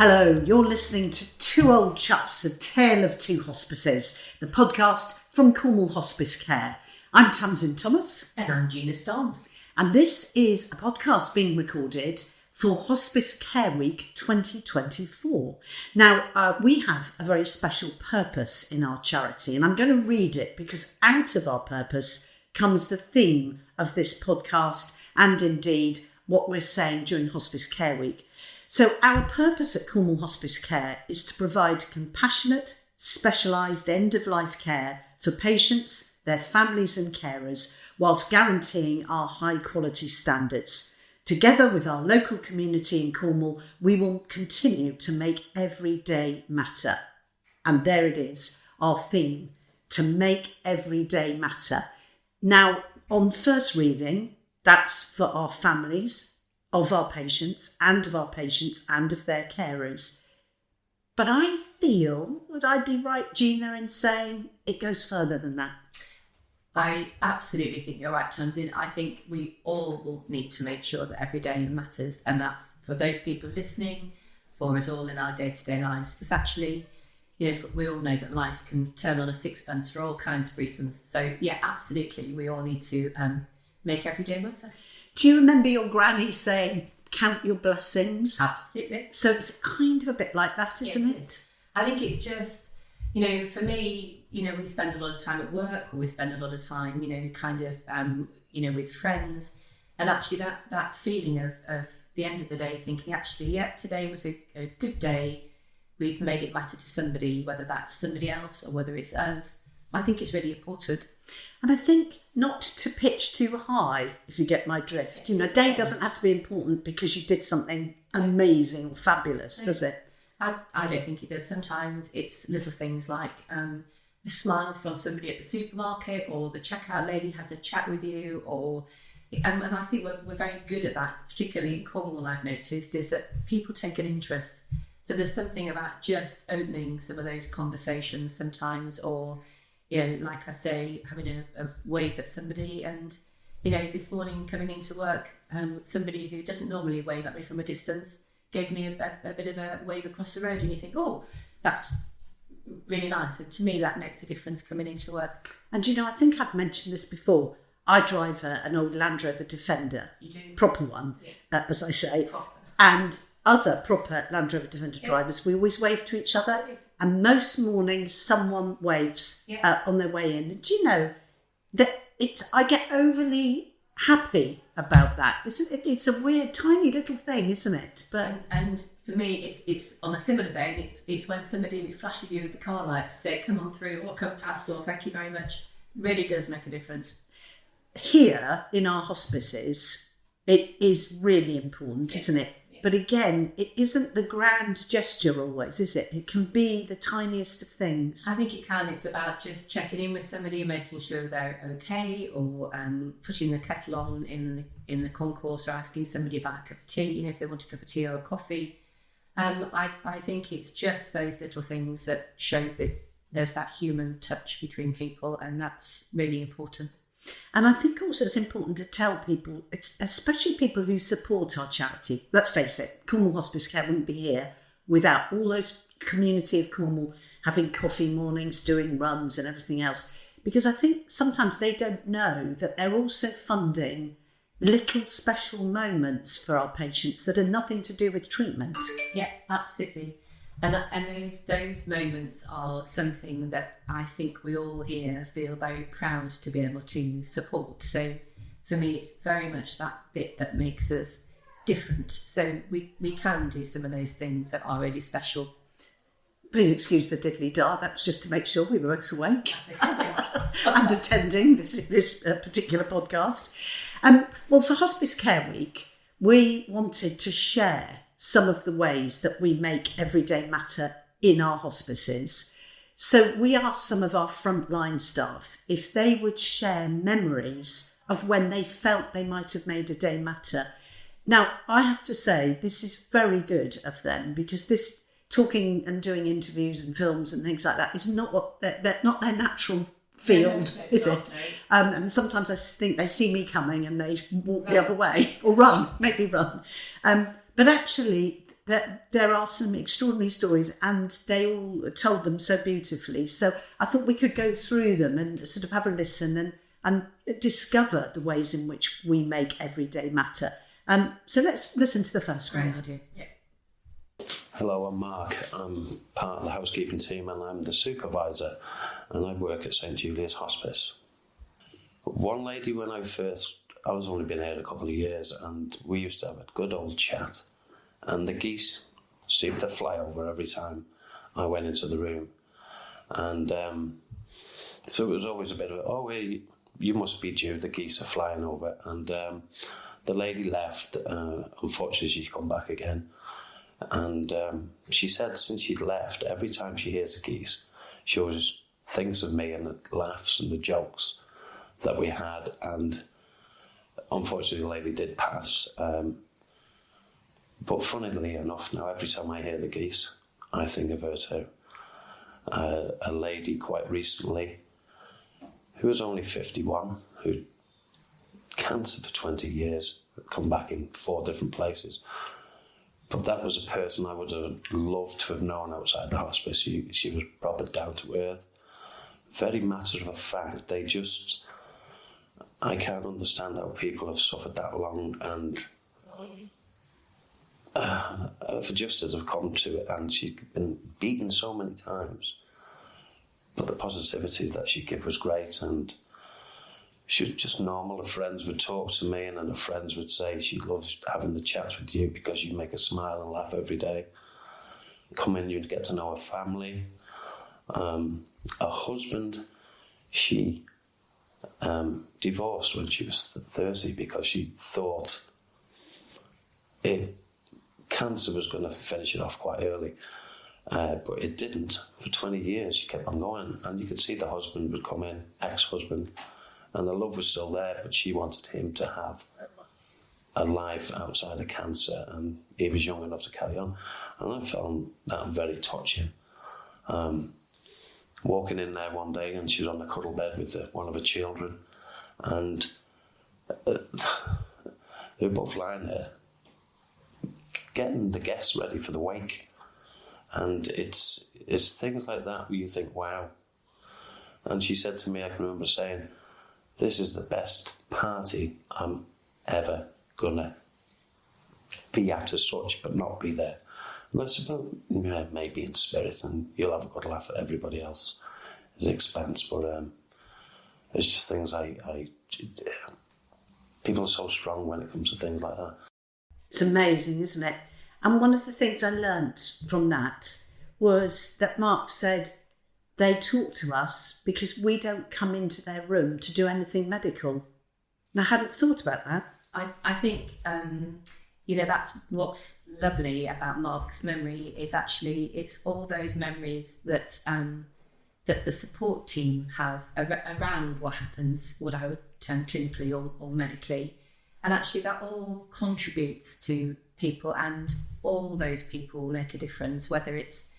Hello, you're listening to Two Old Chuffs, A Tale of Two Hospices, the podcast from Cornwall Hospice Care. I'm Tamsin Thomas. And I'm Gina Starnes. And this is a podcast being recorded for Hospice Care Week 2024. Now, we have a very special purpose in our charity, and I'm going to read it because out of our purpose comes the theme of this podcast and indeed what we're saying during Hospice Care Week. So our purpose at Cornwall Hospice Care is to provide compassionate, specialised end-of-life care for patients, their families and carers, whilst guaranteeing our high-quality standards. Together with our local community in Cornwall, we will continue to make every day matter. And there it is, our theme, to make every day matter. Now, on first reading, that's for our families, of our patients and of their carers. But I feel, would I be right, Gina, in saying it goes further than that? I absolutely think you're right, Tamsin. I think we all need to make sure that every day matters, and that's for those people listening, for us all in our day-to-day lives, because actually, we all know that life can turn on a sixpence for all kinds of reasons. So yeah, absolutely, we all need to make every day matter. Do you remember your granny saying, count your blessings? Absolutely. So it's kind of a bit like that, isn't it? I think it's just, for me, we spend a lot of time at work, or we spend a lot of time, with friends. And actually that feeling of the end of the day thinking, actually, yeah, today was a good day. We've made it matter to somebody, whether that's somebody else or whether it's us. I think it's really important. And I think not to pitch too high, if you get my drift. A day doesn't have to be important because you did something amazing or fabulous, does it? I don't think it does. Sometimes it's little things like a smile from somebody at the supermarket, or the checkout lady has a chat with you, and I think we're very good at that, particularly in Cornwall. I've noticed is that people take an interest. So there's something about just opening some of those conversations sometimes, or like I say, having a wave at somebody. And, this morning coming into work, somebody who doesn't normally wave at me from a distance gave me a bit of a wave across the road, and you think, oh, that's really nice. And to me, that makes a difference coming into work. And, I think I've mentioned this before. I drive an old Land Rover Defender. You do? Proper one, yeah. As I say. Proper. And other proper Land Rover Defender drivers, we always wave to each other. Absolutely. And most mornings, someone waves on their way in. And do you know that I get overly happy about that. It's a weird, tiny little thing, isn't it? But and for me, it's on a similar vein. It's when somebody flashes you with the car lights to say, "Come on through," or "Come past," or "Thank you very much." It really does make a difference. Here in our hospices, it is really important, isn't it? But again, it isn't the grand gesture always, is it? It can be the tiniest of things. I think it can. It's about just checking in with somebody, making sure they're okay, or putting the kettle on in the concourse, or asking somebody about a cup of tea, if they want a cup of tea or a coffee. I think it's just those little things that show that there's that human touch between people, and that's really important. And I think also it's important to tell people, especially people who support our charity. Let's face it, Cornwall Hospice Care wouldn't be here without all those community of Cornwall having coffee mornings, doing runs and everything else. Because I think sometimes they don't know that they're also funding little special moments for our patients that are nothing to do with treatment. Yeah, absolutely. And those moments are something that I think we all here feel very proud to be able to support. So for me, it's very much that bit that makes us different. So we can do some of those things that are really special. Please excuse the diddly-dar. That was just to make sure we were both awake and attending this particular podcast. Well, for Hospice Care Week, we wanted to share some of the ways that we make everyday matter in our hospices. So we asked some of our frontline staff if they would share memories of when they felt they might have made a day matter. Now, I have to say, this is very good of them, because this talking and doing interviews and films and things like that is not not their natural field, is it? And sometimes I think they see me coming and they walk the other way, or maybe run. But actually, that there are some extraordinary stories, and they all told them so beautifully. So I thought we could go through them and sort of have a listen and discover the ways in which we make everyday matter. So let's listen to the first one. Great idea. Yeah. Hello, I'm Mark. I'm part of the housekeeping team and I'm the supervisor, and I work at St Julia's Hospice. One lady, when I was only been here a couple of years, and we used to have a good old chat, and the geese seemed to fly over every time I went into the room. And so it was always a bit of, you must be due, the geese are flying over. And the lady left. Unfortunately, she's come back again. And she said since she'd left, every time she hears the geese, she always thinks of me and the laughs and the jokes that we had. And unfortunately, the lady did pass. But funnily enough, now every time I hear the geese, I think of her too. A lady quite recently, who was only 51, who had cancer for 20 years, come back in 4 different places. But that was a person I would have loved to have known outside the hospice. She was proper down to earth, very matter of fact. I can't understand how people have suffered that long and have adjusted, have come to it, and she's been beaten so many times. But the positivity that she gave was great, and she was just normal. Her friends would talk to me, and then her friends would say she loves having the chats with you because you make her smile and laugh every day. Come in, you'd get to know her family. Her husband, she divorced when she was 30 because she thought cancer was going to finish it off quite early. But it didn't. For 20 years, she kept on going, and you could see the husband would come in, ex-husband, and the love was still there, but she wanted him to have a life outside of cancer, and he was young enough to carry on. And I found that very touching. Walking in there one day, and she was on the cuddle bed with one of her children, and they were both lying there, getting the guests ready for the wake. And it's things like that where you think, wow. And she said to me, I can remember saying, this is the best party I'm ever gonna be at as such, but not be there. And I said, well, yeah, maybe in spirit, and you'll have a good laugh at everybody else's expense. But it's just things people are so strong when it comes to things like that. It's amazing, isn't it? And one of the things I learnt from that was that Mark said they talk to us because we don't come into their room to do anything medical. And I hadn't thought about that. I think, that's what's lovely about Mark's memory is actually it's all those memories that that the support team have around what happens, what I would term clinically or medically. And actually that all contributes to people, and all those people make a difference, whether it's,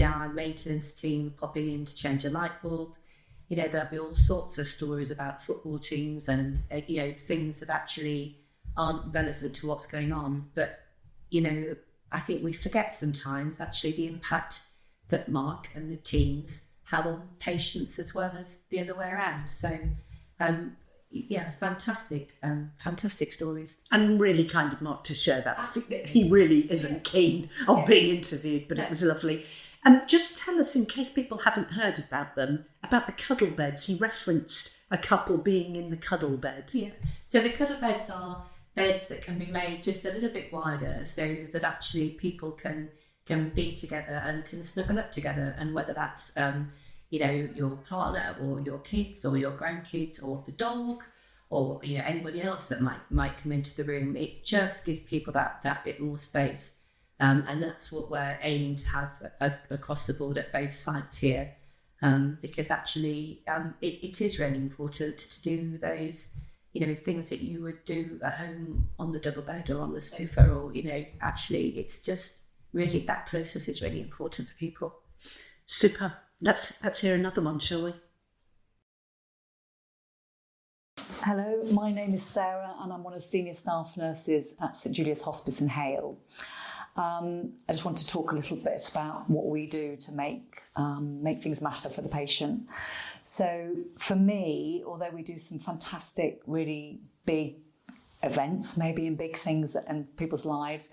our maintenance team popping in to change a light bulb. There'll be all sorts of stories about football teams and, things that actually aren't relevant to what's going on. But, I think we forget sometimes actually the impact that Mark and the teams have on patients as well as the other way around. So, fantastic stories. And really kind of Mark to share that. Absolutely. He really isn't keen on being interviewed, but it was lovely. And just tell us, in case people haven't heard about them, about the cuddle beds. He referenced a couple being in the cuddle bed. Yeah. So the cuddle beds are beds that can be made just a little bit wider so that actually people can be together and can snuggle up together. And whether that's, your partner or your kids or your grandkids or the dog or, anybody else that might come into the room, it just gives people that bit more space. And that's what we're aiming to have across the board at both sites here, because actually it is really important to do those, things that you would do at home on the double bed or on the sofa, or, actually it's just really that closeness is really important for people. Super. Let's hear another one, shall we? Hello, my name is Sarah and I'm one of the senior staff nurses at St Julia's Hospice in Hale. I just want to talk a little bit about what we do to make things matter for the patient. So for me, although we do some fantastic, really big events, maybe in big things in people's lives,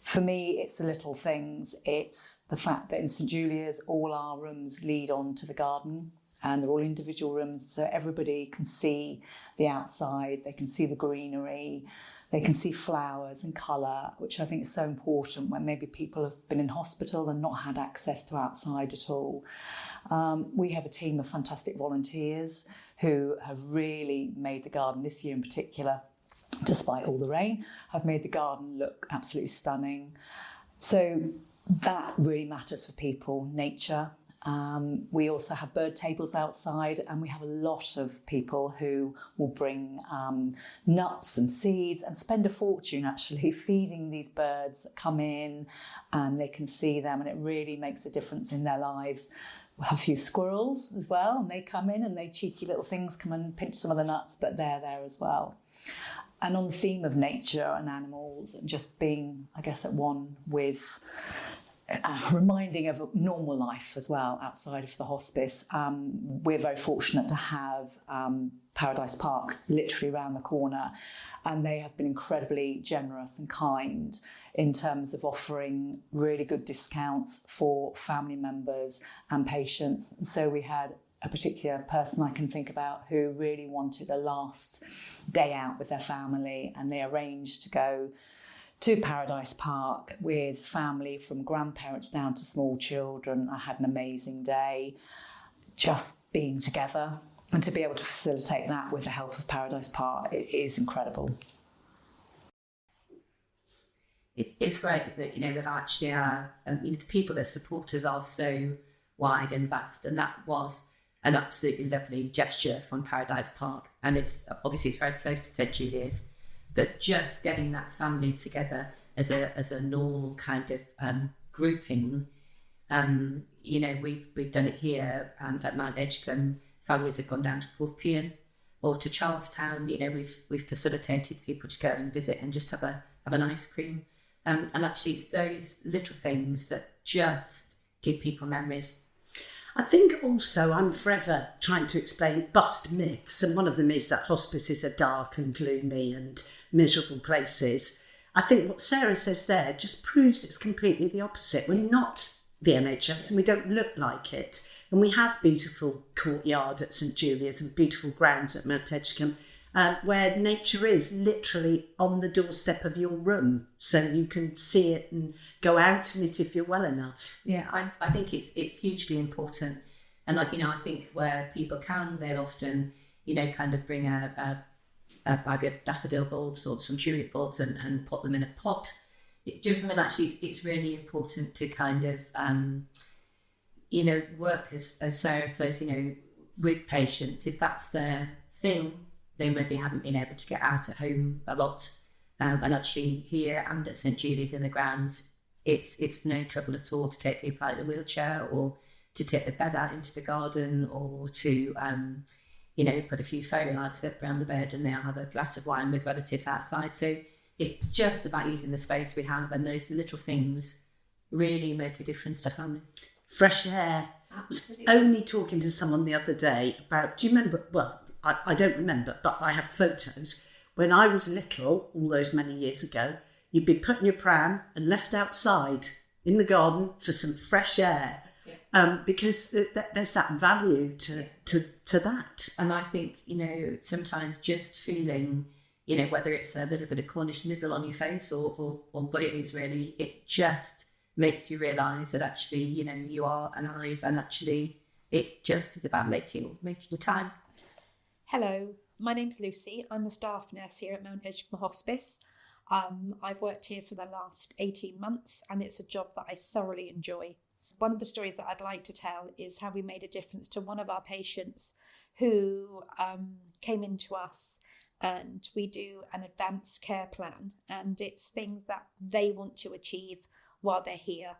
for me, it's the little things. It's the fact that in St Julia's, all our rooms lead on to the garden, and they're all individual rooms, so everybody can see the outside, they can see the greenery, they can see flowers and colour, which I think is so important when maybe people have been in hospital and not had access to outside at all. We have a team of fantastic volunteers who have really made the garden, this year in particular, despite all the rain, have made the garden look absolutely stunning. So that really matters for people, nature. We also have bird tables outside, and we have a lot of people who will bring nuts and seeds and spend a fortune actually feeding these birds that come in, and they can see them, and it really makes a difference in their lives. We'll have a few squirrels as well, and they come in and they cheeky little things come and pinch some of the nuts, but they're there as well. And on the theme of nature and animals, and just being, I guess, at one with reminding of normal life as well outside of the hospice. We're very fortunate to have Paradise Park literally around the corner, and they have been incredibly generous and kind in terms of offering really good discounts for family members and patients. And so we had a particular person I can think about who really wanted a last day out with their family, and they arranged to go to Paradise Park with family from grandparents down to small children. I had an amazing day just being together, and to be able to facilitate that with the help of Paradise Park, it is incredible. It's great, isn't it? That actually the people that support us are so wide and vast, and that was an absolutely lovely gesture from Paradise Park. And it's very close to St Julia's, but just getting that family together as a normal kind of grouping. We've done it here at Mount Edgecombe. Families have gone down to Porthpean or to Charlestown. We've facilitated people to go and visit and just have an ice cream. And actually, it's those little things that just give people memories. I think also I'm forever trying to explain bust myths, and one of them is that hospices are dark and gloomy and miserable places. I think what Sarah says there just proves it's completely the opposite. We're not the NHS and we don't look like it. And we have beautiful courtyard at St Julia's and beautiful grounds at Mount Edgecombe, where nature is literally on the doorstep of your room, so you can see it and go out in it if you're well enough. Yeah, I think it's hugely important, and I think where people can, they'll often kind of bring a bag of daffodil bulbs or some tulip bulbs and put them in a pot. It's really important to kind of work as Sarah says, with patients. If that's their thing, they maybe haven't been able to get out at home a lot. And actually here and at St Julie's in the grounds, it's no trouble at all to take people out in a wheelchair or to take the bed out into the garden or to, put a few fairy lights up around the bed and they'll have a glass of wine with relatives outside. So it's just about using the space we have, and those little things really make a difference to families. Fresh air. Absolutely. I was only talking to someone the other day about, do you remember, well, I don't remember, but I have photos. When I was little, all those many years ago, you'd be put in your pram and left outside in the garden for some fresh air, because there's that value to that. And I think, sometimes just feeling, whether it's a little bit of Cornish mizzle on your face or what it is really, it just makes you realise that actually, you are alive, and actually it just is about making the time. Hello, my name's Lucy. I'm a staff nurse here at Mount Edgecombe Hospice. I've worked here for the last 18 months, and it's a job that I thoroughly enjoy. One of the stories that I'd like to tell is how we made a difference to one of our patients who came into us, and we do an advanced care plan, and it's things that they want to achieve while they're here,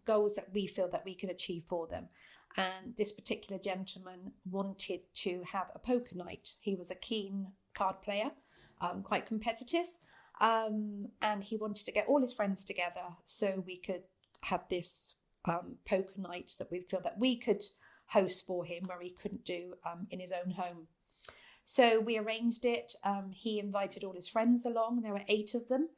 goals that we feel that we can achieve for them. And this particular gentleman wanted to have a poker night. He was a keen card player, quite competitive, And he wanted to get all his friends together so we could have this poker night that we feel that we could host for him, where he couldn't do in his own home. So we arranged it. He invited all his friends along. There were 8 of them.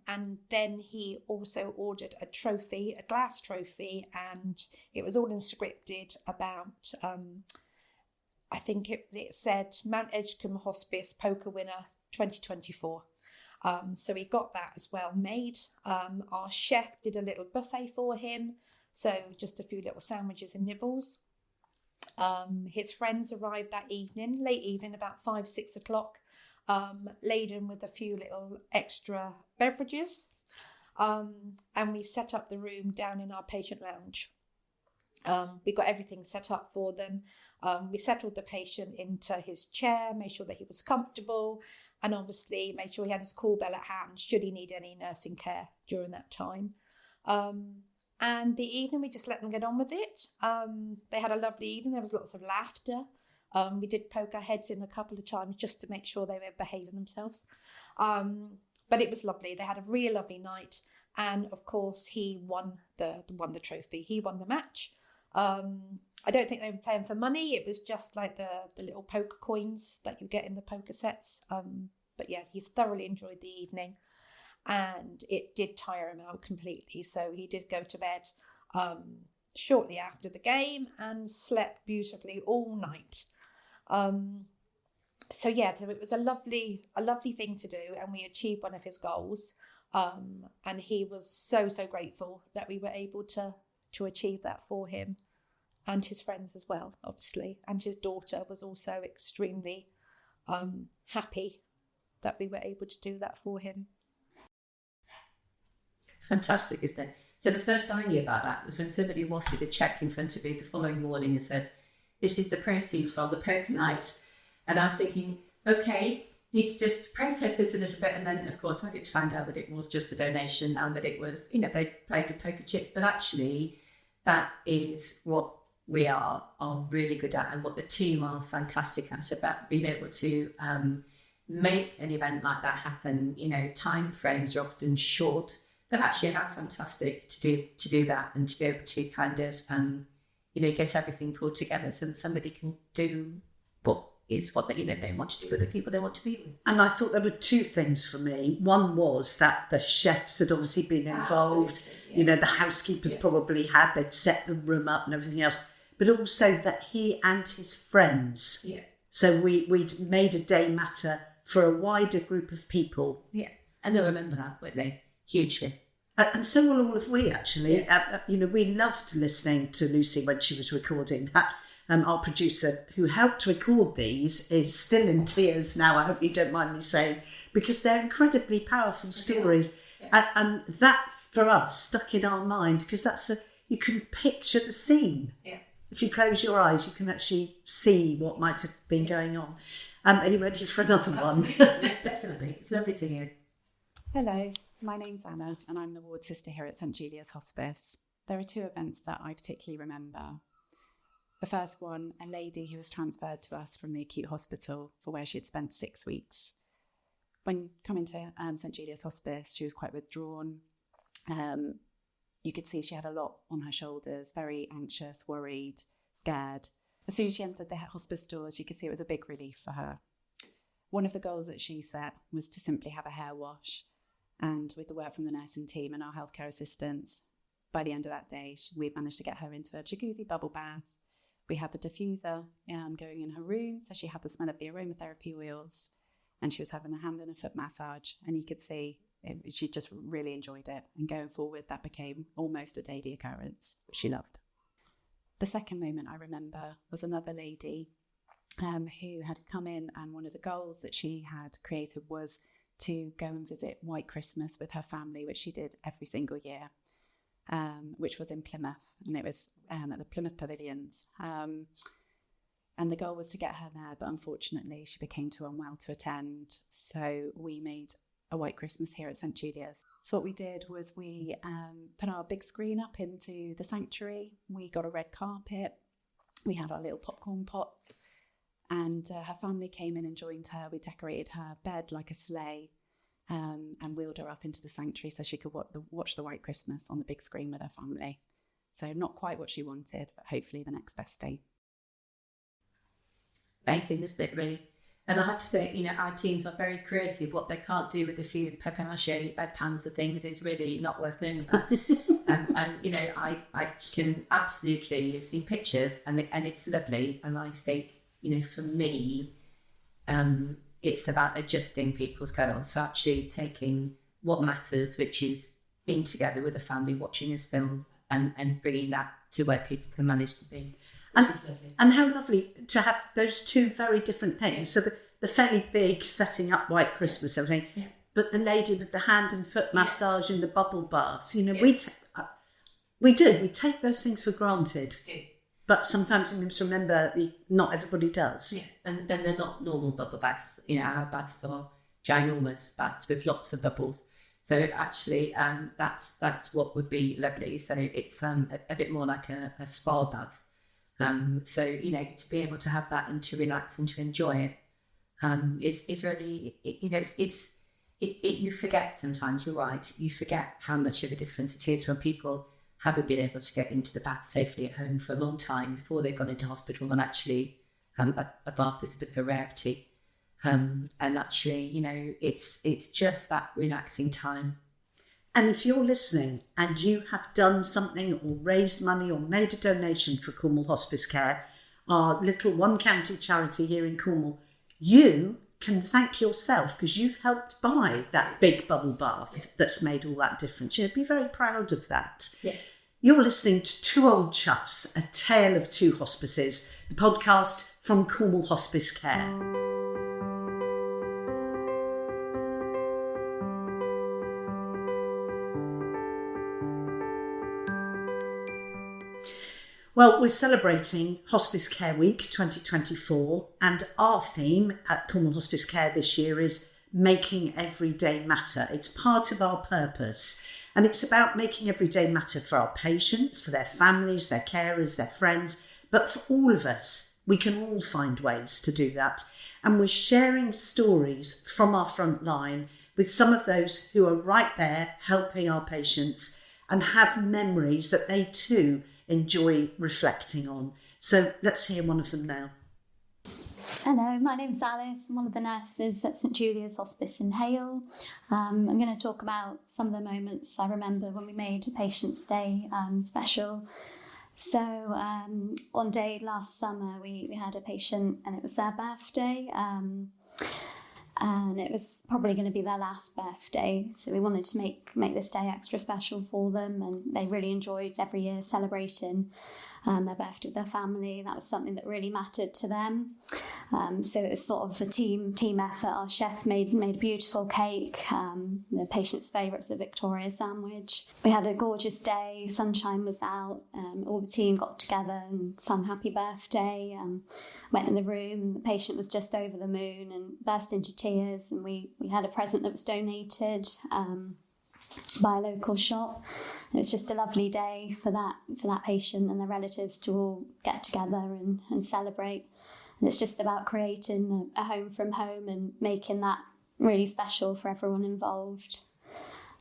And then he also ordered a trophy, a glass trophy, and it was all inscripted about, I think it said Mount Edgecombe Hospice Poker Winner 2024. So he got that as well made. Our chef did a little buffet for him, so just a few little sandwiches and nibbles. His friends arrived that evening, late evening, about 5-6 o'clock, laden with a few little extra beverages. And we set up the room down in our patient lounge. We got everything set up for them. We settled the patient into his chair, made sure that he was comfortable, and obviously made sure he had his call bell at hand should he need any nursing care during that time. And the evening, we just let them get on with it. They had a lovely evening. There was lots of laughter. We did poke our heads in a couple of times just to make sure they were behaving themselves. But it was lovely. They had a really lovely night. And of course, he won the trophy. He won the match. I don't think they were playing for money. It was just like the little poker coins that you get in the poker sets. But yeah, he thoroughly enjoyed the evening. And it did tire him out completely. So he did go to bed shortly after the game and slept beautifully all night. So yeah, it was a lovely thing to do, and we achieved one of his goals. And he was so grateful that we were able to achieve that for him, and his friends as well, obviously. And his daughter was also extremely happy that we were able to do that for him. Fantastic, isn't it? So the first I knew about that was when somebody wafted a cheque in front of me the following morning and said, "This is the proceeds from the poker night." And I was thinking, okay, need to just process this a little bit. And then, of course, I did find out that it was just a donation and that it was, they played with poker chips. But actually, that is what we are really good at, and what the team are fantastic at, about being able to make an event like that happen. Time frames are often short, but actually how fantastic to do that, and to be able to kind of get everything pulled together so that somebody can do what they want to do with the people they want to be with. And I thought there were 2 things for me. One was that the chefs had obviously been involved. Yeah. The housekeepers probably had. They'd set the room up and everything else. But also that he and his friends. Yeah. So we'd made a day matter for a wider group of people. Yeah. And they'll remember that, won't they? Hugely. And so will all of we, actually. Yeah. We loved listening to Lucy when she was recording that. Our producer, who helped record these, is still in tears now, I hope you don't mind me saying, because they're incredibly powerful stories. Yeah. And that, for us, stuck in our mind, because you can picture the scene. Yeah. If you close your eyes, you can actually see what might have been going on. Are you ready for another one? No, definitely. It's lovely to hear. Hello, my name's Anna, and I'm the ward sister here at St Julia's Hospice. There are 2 events that I particularly remember. The first one, a lady who was transferred to us from the acute hospital for where she had spent 6 weeks. When coming to St Julia's Hospice, she was quite withdrawn. You could see she had a lot on her shoulders, very anxious, worried, scared. As soon as she entered the hospice doors, you could see it was a big relief for her. One of the goals that she set was to simply have a hair wash. And with the work from the nursing team and our healthcare assistants, by the end of that day, we managed to get her into a jacuzzi bubble bath. We had the diffuser going in her room, so she had the smell of the aromatherapy oils, and she was having a hand and a foot massage, and you could see she just really enjoyed it. And going forward, that became almost a daily occurrence, which she loved. The second moment I remember was another lady who had come in, and one of the goals that she had created was to go and visit White Christmas with her family, which she did every single year. Which was in Plymouth, and it was at the Plymouth Pavilions. And the goal was to get her there, but unfortunately she became too unwell to attend. So we made a White Christmas here at St Julia's. So what we did was we put our big screen up into the sanctuary. We got a red carpet. We had our little popcorn pots, and her family came in and joined her. We decorated her bed like a sleigh. and wheeled her up into the sanctuary so she could watch the White Christmas on the big screen with her family. So not quite what she wanted, but hopefully the next best thing. Amazing, isn't it, really? And I have to say, our teams are very creative. What they can't do with the sea of papier-mâché, bedpans and things is really not worth knowing about. and I can absolutely, you've seen pictures and it's lovely. And I think, for me, it's about adjusting people's goals. So actually taking what matters, which is being together with the family, watching this film and bringing that to where people can manage to be. And how lovely to have those two very different things. So the fairly big setting up White Christmas, everything, but the lady with the hand and foot massage and the bubble bath. We take those things for granted. Yeah. But sometimes we must remember not everybody does. Yeah, and they're not normal bubble baths. Our baths are ginormous baths with lots of bubbles. So actually, that's what would be lovely. So it's a bit more like a spa bath. So to be able to have that and to relax and to enjoy it is really you forget sometimes. You're right. You forget how much of a difference it is when people haven't been able to get into the bath safely at home for a long time before they've gone into hospital, and actually a bath is a bit of a rarity. And actually, it's just that relaxing time. And if you're listening and you have done something or raised money or made a donation for Cornwall Hospice Care, our little one county charity here in Cornwall, you can thank yourself because you've helped buy that big bubble bath that's made all that difference. You'd be very proud of that. Yeah. You're listening to Two Old Chuffs, A Tale of Two Hospices, the podcast from Cornwall Hospice Care. Well, we're celebrating Hospice Care Week 2024, and our theme at Cornwall Hospice Care this year is Making Every Day Matter. It's part of our purpose, and it's about making every day matter for our patients, for their families, their carers, their friends, but for all of us. We can all find ways to do that, and we're sharing stories from our front line with some of those who are right there helping our patients and have memories that they too enjoy reflecting on. So let's hear one of them now. Hello, my name's Alice. I'm one of the nurses at St Julia's Hospice in Hale. I'm going to talk about some of the moments I remember when we made a patient's day special. So one day last summer we had a patient and it was their birthday. And it was probably going to be their last birthday, so we wanted to make this day extra special for them, and they really enjoyed every year celebrating their birthday with their family. That was something that really mattered to them. So it was sort of a team effort. Our chef made a beautiful cake. The patient's favourite was a Victoria sandwich. We had a gorgeous day. Sunshine was out. All the team got together and sung happy birthday. Went in the room, and the patient was just over the moon and burst into tears. And we had a present that was donated by a local shop. It was just a lovely day for that patient and their relatives to all get together and celebrate. And it's just about creating a home from home and making that really special for everyone involved.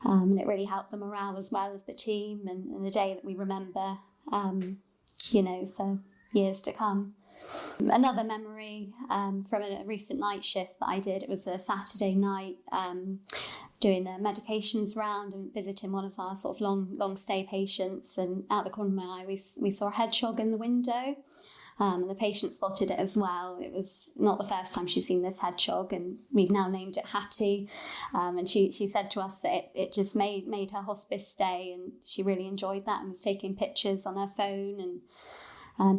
And it really helped the morale as well of the team and a day that we remember, for years to come. Another memory from a recent night shift that I did, it was a Saturday night, doing the medications round and visiting one of our sort of long stay patients, and out the corner of my eye we saw a hedgehog in the window, and the patient spotted it as well. It was not the first time she's seen this hedgehog, and we've now named it Hattie, and she said to us that it just made her hospice stay, and she really enjoyed that and was taking pictures on her phone and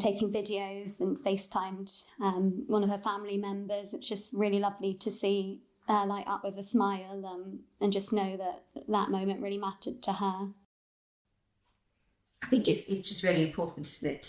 taking videos and FaceTimed one of her family members. It's just really lovely to see her light up with a smile and just know that moment really mattered to her. I think it's just really important, isn't it,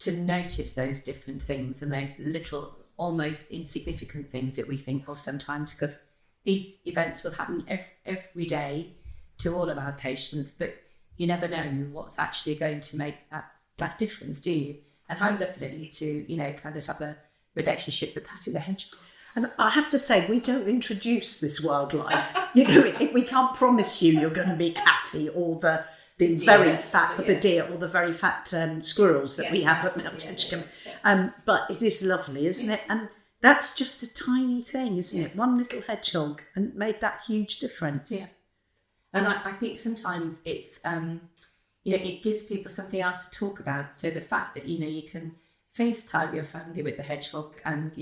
to notice those different things and those little, almost insignificant things that we think of sometimes, because these events will happen every day to all of our patients, but you never know what's actually going to make that difference, do you? And how lovely to, kind of have a relationship with Patty the hedgehog. And I have to say, we don't introduce this wildlife. You know, we can't promise you're going to be catty or the very fat, the deer or the very fat squirrels that we have at Mount Edgecombe. But it is lovely, isn't it? And that's just a tiny thing, isn't it? One little hedgehog and made that huge difference. Yeah. And I think sometimes it's, it gives people something else to talk about. So the fact that, you can FaceTime your family with the hedgehog and,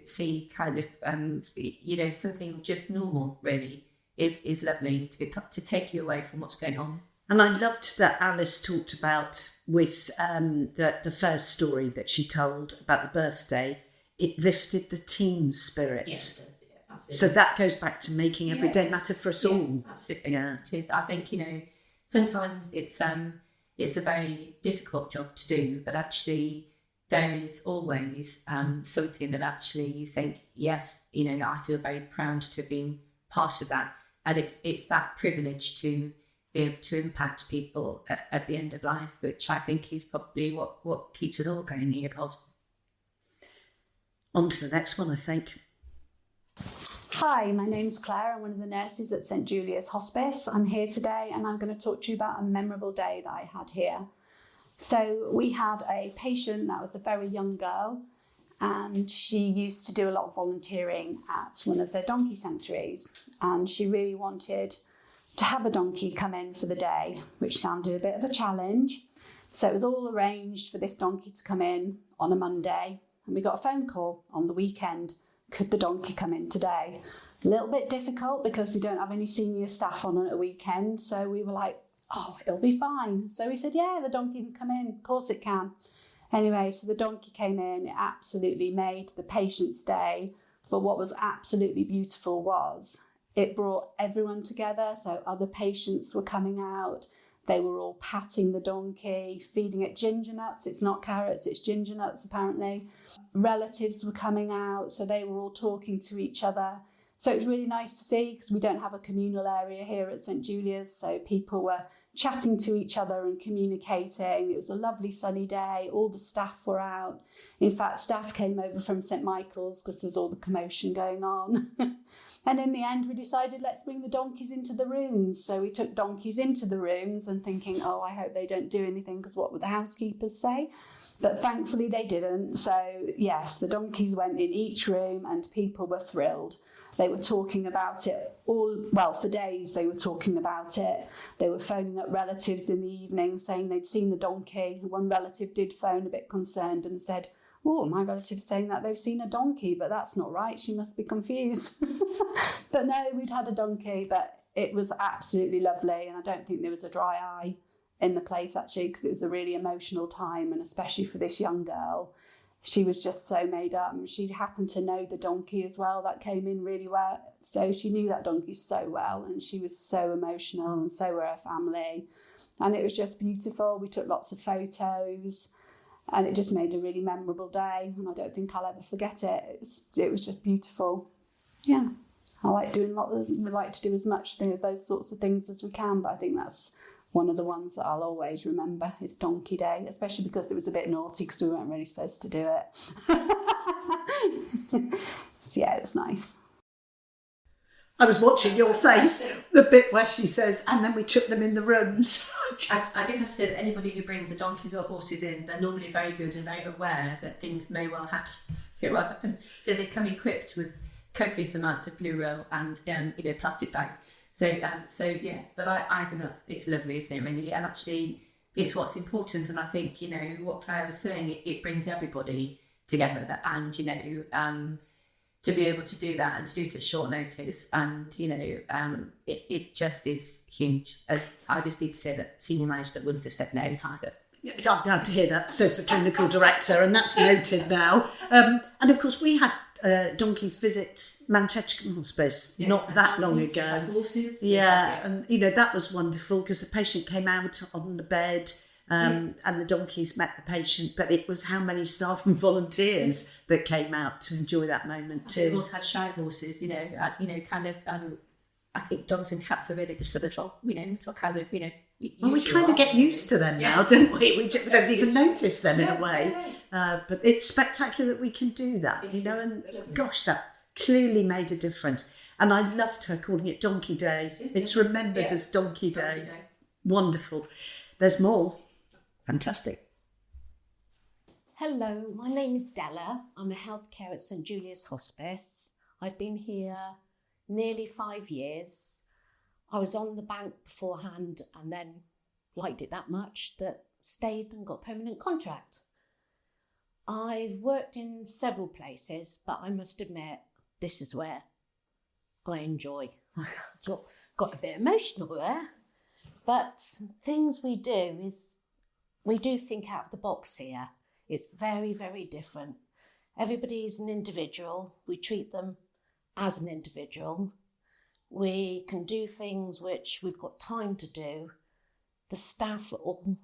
see kind of, something just normal really is lovely to take you away from what's going on. And I loved that Alice talked about with the first story that she told about the birthday. It lifted the team spirits. Yes, absolutely. So that goes back to making every day matter for us all. Absolutely. Yeah. It is. I think, sometimes it's a very difficult job to do, but actually there is always something that actually you think, yes, I feel very proud to have been part of that. And it's that privilege to be able to impact people at the end of life, which I think is probably what keeps us all going here, positive. On to the next one, I think. Hi, my name's Claire. I'm one of the nurses at St Julia's Hospice. I'm here today and I'm going to talk to you about a memorable day that I had here. So we had a patient that was a very young girl, and she used to do a lot of volunteering at one of the donkey sanctuaries, and she really wanted to have a donkey come in for the day, which sounded a bit of a challenge. So it was all arranged for this donkey to come in on a Monday, and we got a phone call on the weekend. Could the donkey come in today? A little bit difficult because we don't have any senior staff on a weekend. So we were like, oh, it'll be fine. So we said, yeah, the donkey can come in. Of course it can. Anyway, so the donkey came in. It absolutely made the patient's day. But what was absolutely beautiful was it brought everyone together. So other patients were coming out. They were all patting the donkey, feeding it ginger nuts. It's not carrots, it's ginger nuts, apparently. Relatives were coming out, so they were all talking to each other. So it was really nice to see, because we don't have a communal area here at St Julia's, so people were chatting to each other and communicating. It was a lovely sunny day. All the staff were out. In fact, staff came over from St Michael's because there was all the commotion going on. And in the end, we decided, let's bring the donkeys into the rooms. So we took donkeys into the rooms and thinking, oh, I hope they don't do anything because what would the housekeepers say? But thankfully they didn't. So yes, the donkeys went in each room and people were thrilled. They were talking about it for days they were talking about it. They were phoning up relatives in the evening saying they'd seen the donkey. One relative did phone a bit concerned and said, oh, my relative's saying that they've seen a donkey, but that's not right. She must be confused. But no, we'd had a donkey, but it was absolutely lovely. And I don't think there was a dry eye in the place, actually, because it was a really emotional time. And especially for this young girl, she was just so made up. And she happened to know the donkey as well. That came in really well. So she knew that donkey so well. And she was so emotional, and so were her family. And it was just beautiful. We took lots of photos. And it just made a really memorable day, and I don't think I'll ever forget it. It was just beautiful. Yeah, I like doing we like to do as much of those sorts of things as we can, but I think that's one of the ones that I'll always remember is Donkey Day, especially because it was a bit naughty because we weren't really supposed to do it. So yeah, it's nice. I was watching your face, the bit where she says, and then we took them in the rooms. I do have to say that anybody who brings a donkey or horses in, they're normally very good and very aware that things may well happen. So they come equipped with copious amounts of blue roll and plastic bags. So yeah, but I think it's lovely, isn't it, really? And actually, it's what's important. And I think, what Claire was saying, it brings everybody together, and to be able to do that and to do it at short notice, and it just is huge. I just need to say that senior management wouldn't have said no either. I'm glad to hear that, says the clinical director, and that's noted now. And of course, we had donkeys visit Mount Edgecombe Hospice not that long ago. Horses. Yeah, and that was wonderful because the patient came out on the bed. And the donkeys met the patient, but it was how many staff and volunteers that came out to enjoy that moment too. We also had shy horses, I think dogs and cats are really just a little, kind of, well, we kind of get used to them now, don't we? We don't even notice them in a way. But it's spectacular that we can do that, and gosh, that clearly made a difference. And I loved her calling it Donkey Day. It's remembered as Donkey Day. Wonderful. There's more. Fantastic. Hello, my name is Della. I'm a healthcare at St Julia's Hospice. I've been here nearly 5 years. I was on the bank beforehand and then liked it that much that stayed and got a permanent contract. I've worked in several places, but I must admit, this is where I enjoy. got a bit emotional there. But things we do is, we do think out of the box here. It's very, very different. Everybody's an individual. We treat them as an individual. We can do things which we've got time to do. The staff are all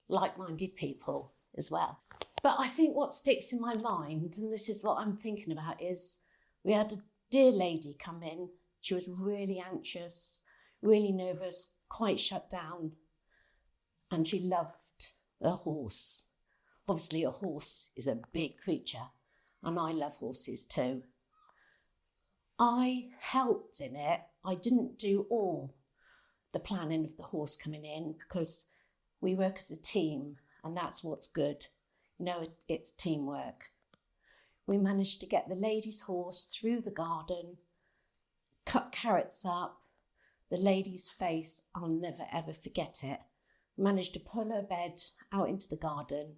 like-minded people as well. But I think what sticks in my mind, and this is what I'm thinking about, is we had a dear lady come in. She was really anxious, really nervous, quite shut down, and she loved a horse. Obviously, a horse is a big creature, and I love horses too. I helped in it. I didn't do all the planning of the horse coming in because we work as a team, and that's what's good. You know, it's teamwork. We managed to get the lady's horse through the garden, cut carrots up. The lady's face, I'll never ever forget it. Managed to pull her bed out into the garden,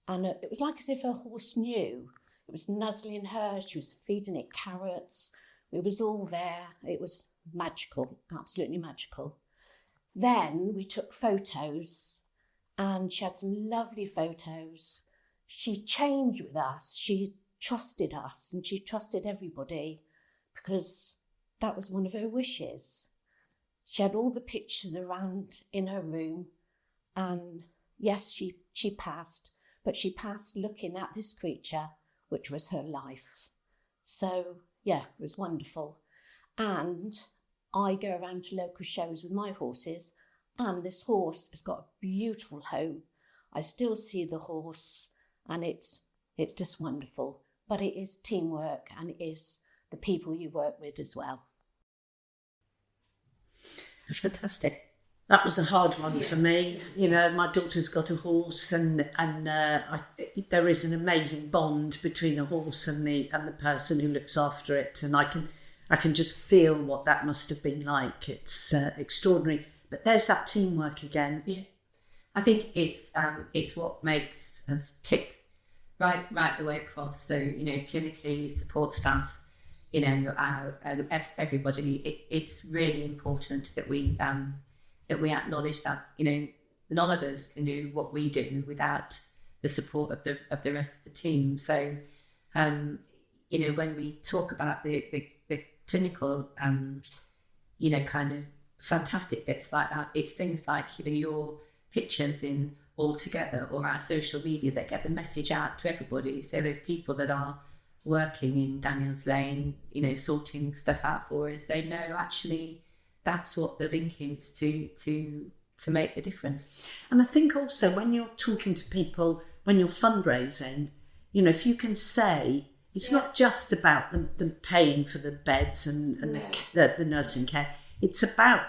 and it was like as if her horse knew. It was nuzzling her, she was feeding it carrots. It was all there. It was magical, absolutely magical. Then we took photos, and she had some lovely photos. She changed with us. She trusted us, and she trusted everybody because that was one of her wishes. She had all the pictures around in her room, and yes, she passed, but she passed looking at this creature, which was her life. So, yeah, it was wonderful. And I go around to local shows with my horses, and this horse has got a beautiful home. I still see the horse, and it's just wonderful. But it is teamwork, and it is the people you work with as well. Fantastic. That was a hard one for me. You know, my daughter's got a horse, and there is an amazing bond between a horse and the person who looks after it, and I can just feel what that must have been like. It's extraordinary. But there's that teamwork again. Yeah, I think it's what makes us tick right the way across. So, you know, clinically, support staff, you know, everybody. It's really important that we acknowledge that, you know, none of us can do what we do without the support of the rest of the team. So, you know, when we talk about the clinical, you know, kind of fantastic bits like that, it's things like, you know, your pictures in All Together or our social media that get the message out to everybody. So those people that are working in Daniel's Lane, you know, sorting stuff out for us, they know actually that's what the link is to make the difference. And I think also when you're talking to people, when you're fundraising, you know, if you can say, it's not just about them paying for the beds and the nursing care, it's about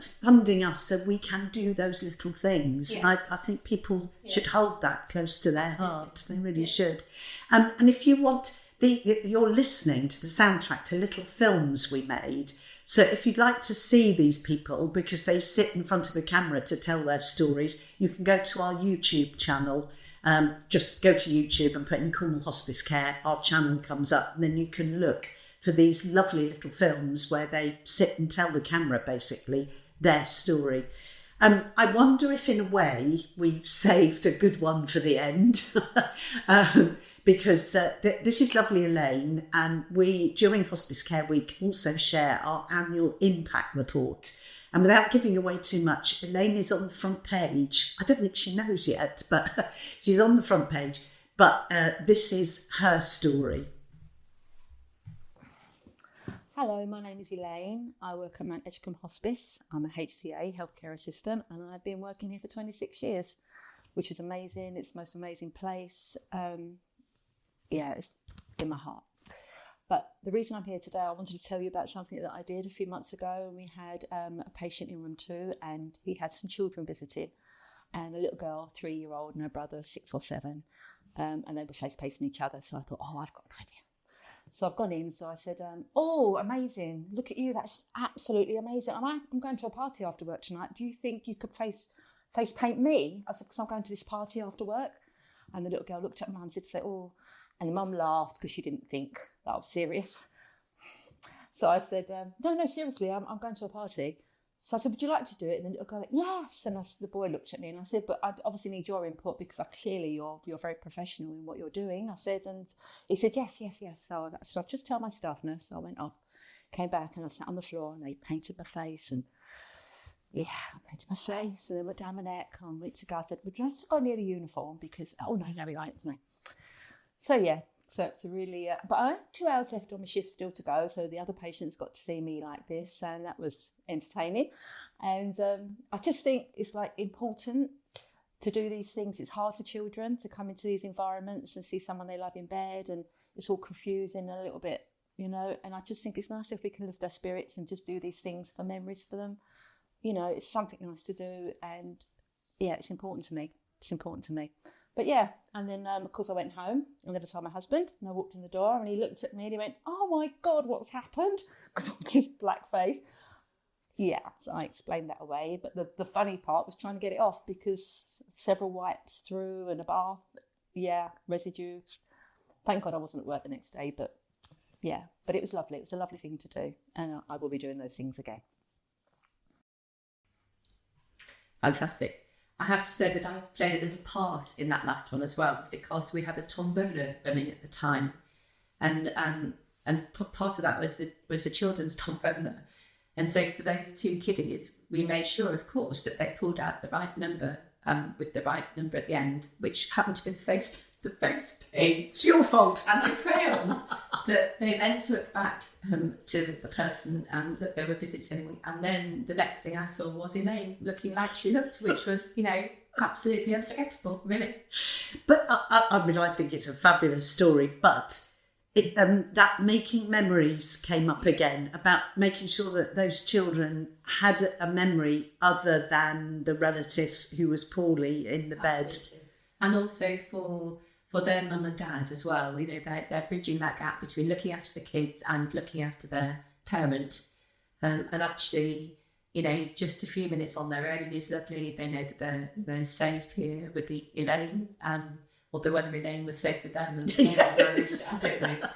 funding us so we can do those little things. Yeah. I think people should hold that close to their heart. They really should. And if you want, you're listening to the soundtrack to little films we made. So if you'd like to see these people, because they sit in front of the camera to tell their stories, you can go to our YouTube channel. Just go to YouTube and put in Cornwall Hospice Care. Our channel comes up, and then you can look for these lovely little films where they sit and tell the camera, basically, their story. I wonder if, in a way, we've saved a good one for the end. Because this is lovely Elaine, and we, during Hospice Care Week, also share our annual impact report. And without giving away too much, Elaine is on the front page. I don't think she knows yet, but she's on the front page. But this is her story. Hello, my name is Elaine. I work at Mount Edgecombe Hospice. I'm a HCA, healthcare assistant, and I've been working here for 26 years, which is amazing. It's the most amazing place. It's in my heart. But the reason I'm here today, I wanted to tell you about something that I did a few months ago. And we had a patient in room 2, and he had some children visiting, and a little girl, 3-year-old, and her brother, 6 or 7, and they were face-pacing each other. So I thought, I've got an idea. So I've gone in. So I said, oh, amazing. Look at you. That's absolutely amazing. I'm going to a party after work tonight. Do you think you could face paint me? I said, because I'm going to this party after work. And the little girl looked at mum and said, oh, and the mum laughed because she didn't think that I was serious. So I said, no, seriously, I'm going to a party. So I said, would you like to do it? And the little girl went, yes. And the boy looked at me and I said, but I obviously need your input because clearly you're very professional in what you're doing. I said, and he said, yes. So I just tell my staff nurse. So I went up, came back, and I sat on the floor and they painted my face and I painted my face and then went down my neck and went to go. I said, would you like to go near the uniform? Because, no, we won't. No. So it's a really, but I had 2 hours left on my shift still to go. So the other patients got to see me like this, and that was entertaining. And I just think it's like important to do these things. It's hard for children to come into these environments and see someone they love in bed, and it's all confusing a little bit, and I just think it's nice if we can lift their spirits and just do these things for memories for them. It's something nice to do, and it's important to me. But and then of course I went home. I never told my husband, and I walked in the door and he looked at me and he went, oh my God, what's happened? Because I was this black face. So I explained that away. But the funny part was trying to get it off because several wipes through and a bath, residues. Thank God I wasn't at work the next day, but it was lovely. It was a lovely thing to do, and I will be doing those things again. Fantastic. I have to say that I played a little part in that last one as well, because we had a tombola running at the time, and part of that was the children's tombola, and so for those 2 kiddies, we made sure, of course, that they pulled out the right number, with the right number at the end, which happened to be the face paint. It's your fault. And the crayons that they then took back to the person that they were visiting. And then the next thing I saw was Elaine looking like she looked, which was, absolutely unforgettable, really. But I think it's a fabulous story, but that making memories came up again, about making sure that those children had a memory other than the relative who was poorly in the bed. And also for their mum and dad as well, they're bridging that gap between looking after the kids and looking after their parent, and actually, just a few minutes on their own is lovely. They know that they're safe here with Elaine, although whether Elaine was safe with them, I don't know.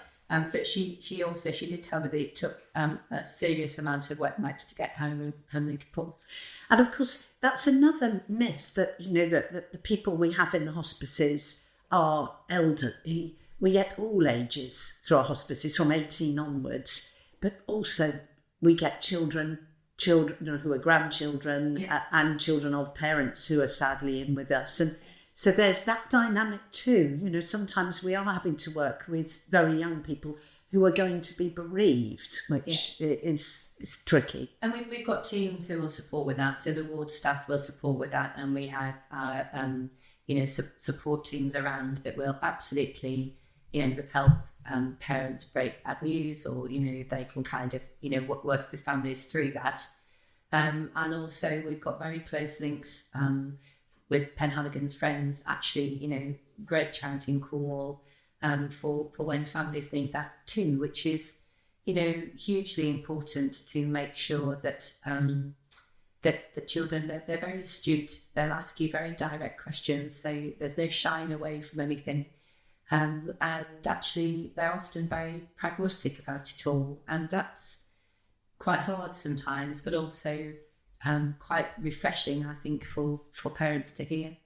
But she did tell me that it took a serious amount of wet nights to get home and make a pull. And of course, that's another myth that that the people we have in the hospices are elderly. We get all ages through our hospices from 18 onwards, but also we get children who are grandchildren, and children of parents who are sadly in with us. And so there's that dynamic too. Sometimes we are having to work with very young people who are going to be bereaved, which is tricky. And we've got teams who will support with that. So the ward staff will support with that, and we have support teams around that will absolutely help parents break bad news, or they can kind of work with families through that. And also we've got very close links with Penhaligon's Friends, actually, great charity in Cornwall, for when families need that too, which is, hugely important to make sure that that the children, they're very astute. They'll ask you very direct questions, so there's no shying away from anything. And actually, they're often very pragmatic about it all, and that's quite hard sometimes, but also quite refreshing, I think, for parents to hear.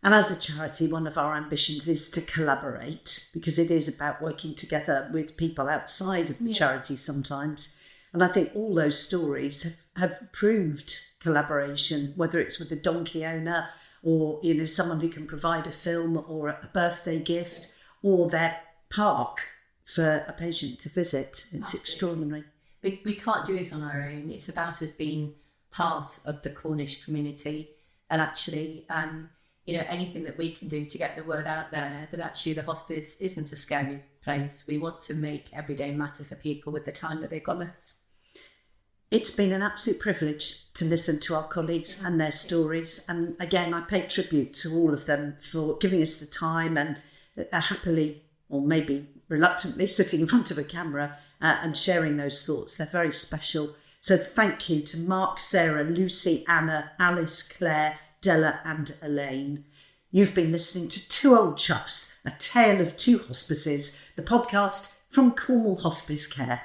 And as a charity, one of our ambitions is to collaborate, because it is about working together with people outside of the charity sometimes. And I think all those stories have proved collaboration, whether it's with a donkey owner or someone who can provide a film or a birthday gift, or their park for a patient to visit. It's extraordinary. We can't do it on our own. It's about us being part of the Cornish community, and actually anything that we can do to get the word out there that actually the hospice isn't a scary place. We want to make every day matter for people with the time that they've got left. It's been an absolute privilege to listen to our colleagues and their stories. And again, I pay tribute to all of them for giving us the time and happily, or maybe reluctantly, sitting in front of a camera and sharing those thoughts. They're very special. So thank you to Mark, Sarah, Lucy, Anna, Alice, Claire, Della and Elaine. You've been listening to Two Old Chuffs, A Tale of Two Hospices, the podcast from Cornwall Hospice Care.